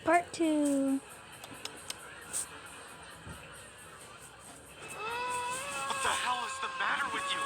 Part 2. What the hell is the matter with you?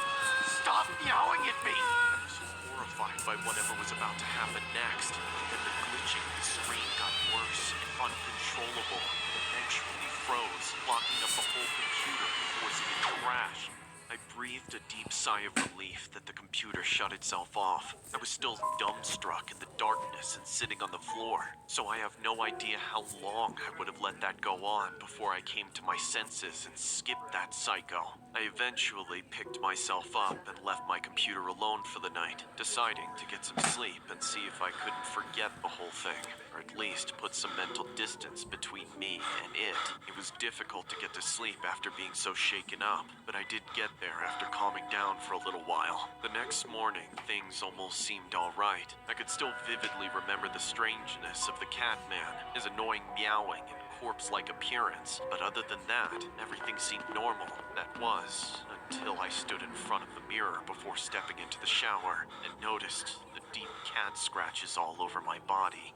Stop meowing at me! I was so horrified by whatever was about to happen next. Then the glitching of the screen got worse and uncontrollable. Eventually froze, locking up the whole computer and forcing it to crash. I breathed a deep sigh of relief that the computer shut itself off. I was still dumbstruck in the darkness and sitting on the floor, so I have no idea how long I would have let that go on before I came to my senses and skipped that psycho. I eventually picked myself up and left my computer alone for the night, deciding to get some sleep and see if I couldn't forget the whole thing, or at least put some mental distance between me and it. It was difficult to get to sleep after being so shaken up, but I did get there after calming down for a little while. The next morning, things almost seemed alright. I could still vividly remember the strangeness of the cat man, his annoying meowing and corpse-like appearance, but other than that, everything seemed normal. That was, until I stood in front of the mirror before stepping into the shower and noticed the deep cat scratches all over my body.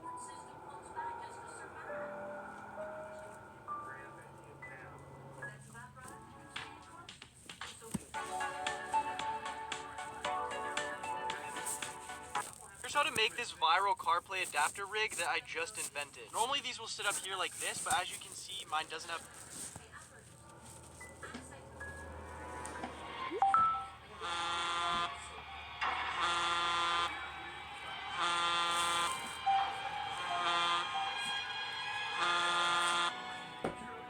Here's how to make this viral CarPlay adapter rig that I just invented. Normally these will sit up here like this, but as you can see, mine doesn't have...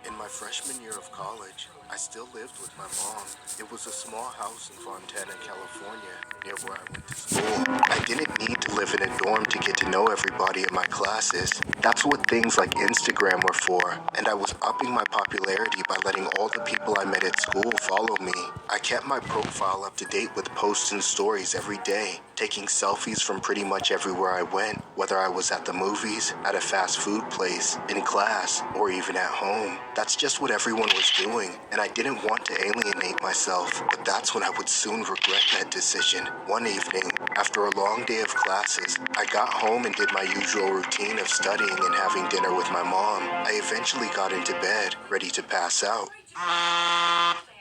In my freshman year of college, I still lived with my mom. It was a small house in Fontana, California, near where I went to school. I didn't need to live in a dorm to get to know everybody in my classes. That's what things like Instagram were for, and I was upping my popularity by letting all the people I met at school follow me. I kept my profile up to date with posts and stories every day, taking selfies from pretty much everywhere I went, whether I was at the movies, at a fast food place, in class, or even at home. That's just what everyone was doing, and I didn't want to alienate myself, but that's when I would soon regret that decision. One evening, after a long day of classes, I got home and did my usual routine of studying and having dinner with my mom. I eventually got into bed, ready to pass out.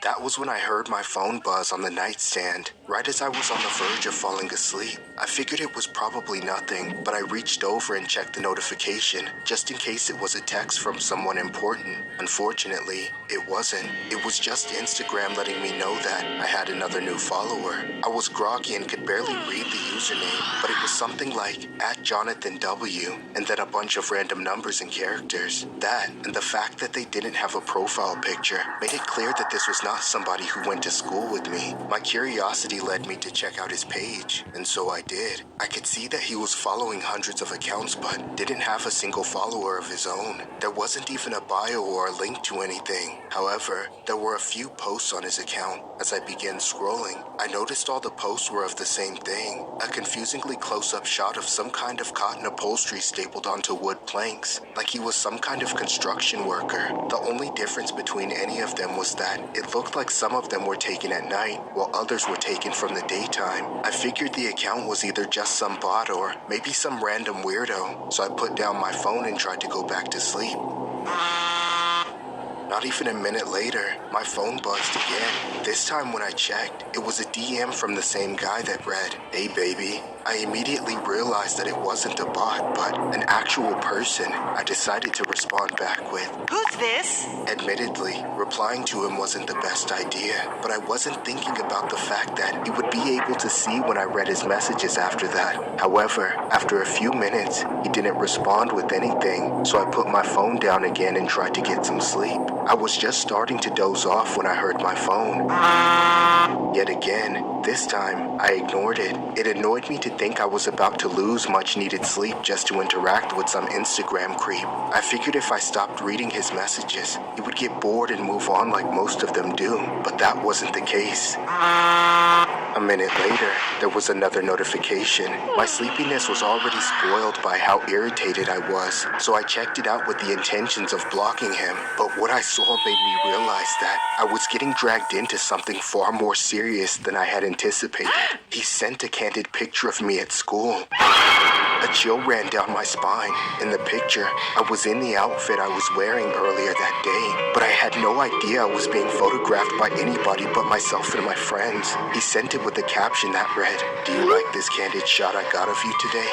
That was when I heard my phone buzz on the nightstand, right as I was on the verge of falling asleep. I figured it was probably nothing, but I reached over and checked the notification, just in case it was a text from someone important. Unfortunately, it wasn't. It was just Instagram letting me know that I had another new follower. I was groggy and could barely read the username, but it was something like @JonathanW, and then a bunch of random numbers and characters. That, and the fact that they didn't have a profile picture, made it clear that this was not somebody who went to school with me. My curiosity led me to check out his page, and so I did. I could see that he was following hundreds of accounts but didn't have a single follower of his own. There wasn't even a bio or a link to anything. However, there were a few posts on his account. As I began scrolling, I noticed all the posts were of the same thing, a confusingly close-up shot of some kind of cotton upholstery stapled onto wood planks, like he was some kind of construction worker. The only difference between any of them was that it looked like some of them were taken at night, while others were taken from the daytime. I figured the account was either just some bot or maybe some random weirdo, so I put down my phone and tried to go back to sleep. Not even a minute later, my phone buzzed again. This time when I checked, it was a DM from the same guy that read, "Hey baby." I immediately realized that it wasn't a bot, but an actual person. I decided to respond back with, "Who's this?" Admittedly, replying to him wasn't the best idea, but I wasn't thinking about the fact that he would be able to see when I read his messages after that. However, after a few minutes, he didn't respond with anything, so I put my phone down again and tried to get some sleep. I was just starting to doze off when I heard my phone. Yet again, this time, I ignored it. It annoyed me to think I was about to lose much needed sleep just to interact with some Instagram creep. I figured if I stopped reading his messages, he would get bored and move on like most of them do, but that wasn't the case. A minute later, there was another notification. My sleepiness was already spoiled by how irritated I was, so I checked it out with the intentions of blocking him, but what I saw made me realize that I was getting dragged into something far more serious than I had anticipated. He sent a candid picture of me at school. A chill ran down my spine. In the picture, I was in the outfit I was wearing earlier that day, but I had no idea I was being photographed by anybody but myself and my friends. He sent it with a caption that read, "Do you like this candid shot I got of you today?"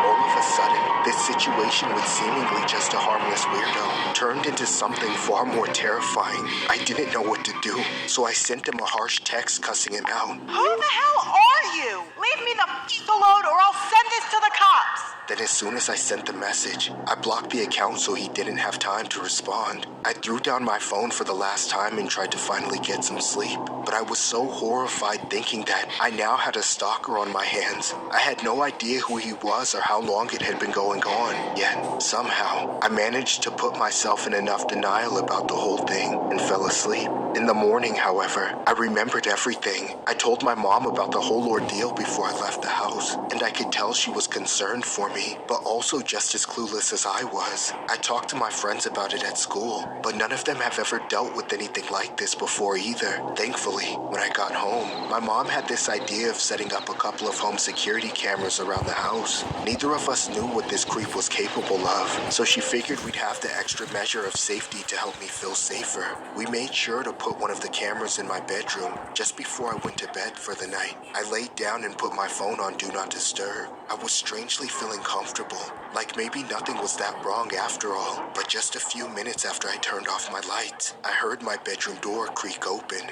All of a sudden, this situation with seemingly just a harmless weirdo turned into something far more terrifying. I didn't know what to do, so I sent him a harsh text cussing him out. Who the hell are you? Leave me the f alone or I'll send this to the cops. Then as soon as I sent the message, I blocked the account so he didn't have time to respond. I threw down my phone for the last time and tried to finally get some sleep, but I was so horrified thinking that I now had a stalker on my hands. I had no idea who he was or how long it had been going on, yet somehow I managed to put myself in enough denial about the whole thing and fell asleep. In the morning, however, I remembered everything. I told my mom about the whole ordeal before I left the house, and I could tell she was concerned for me, but also just as clueless as I was. I talked to my friends about it at school, but none of them have ever dealt with anything like this before either. Thankfully, when I got home, my mom had this idea of setting up a couple of home security cameras around the house. Neither of us knew what this creep was capable of, so she figured we'd have the extra measure of safety to help me feel safer. We made sure to put one of the cameras in my bedroom just before I went to bed for the night. I laid down and put my phone on Do Not Disturb. I was strangely feeling comfortable, like maybe nothing was that wrong after all. But just a few minutes after I turned off my lights, I heard my bedroom door creak open.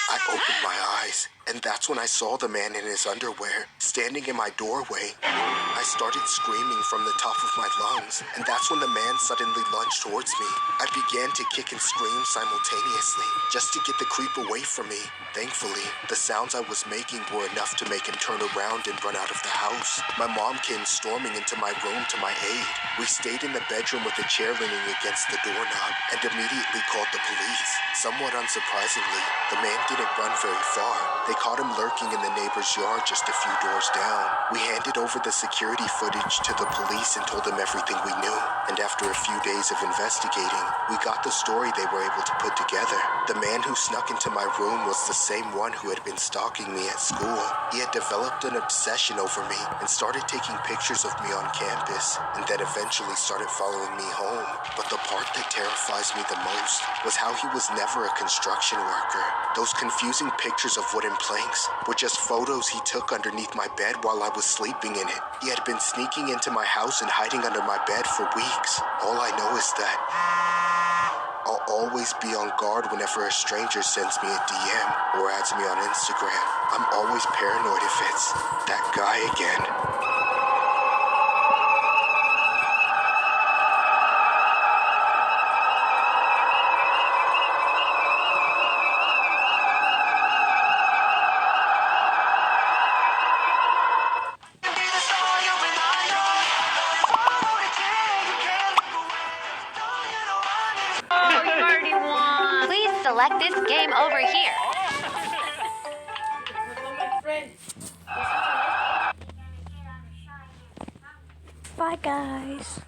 I opened my eyes, and that's when I saw the man in his underwear standing in my doorway. I started screaming from the top of my lungs, and that's when the man suddenly lunged towards me. I began to kick and scream simultaneously, just to get the creep away from me. Thankfully, the sounds I was making were enough to make him turn around and run out of the house. My mom came storming into my room to my aid. We stayed in the bedroom with a chair leaning against the doorknob and immediately called the police. Somewhat unsurprisingly, the man didn't run very far. They caught him lurking in the neighbor's yard just a few doors down. We handed over the security footage to the police and told them everything we knew. And after a few days of investigating, we got the story they were able to put together. The man who snuck into my room was the same one who had been stalking me at school. He had developed an obsession over me and started taking pictures of me on campus, and then eventually started following me home. But the part that terrifies me the most was how he was never a construction worker. Those confusing pictures of wooden planks were just photos he took underneath my bed while I was sleeping in it. He had been sneaking into my house and hiding under my bed for weeks. All I know is that I'll always be on guard whenever a stranger sends me a DM or adds me on Instagram. I'm always paranoid if it's that guy again. Select this game over here. Bye, guys.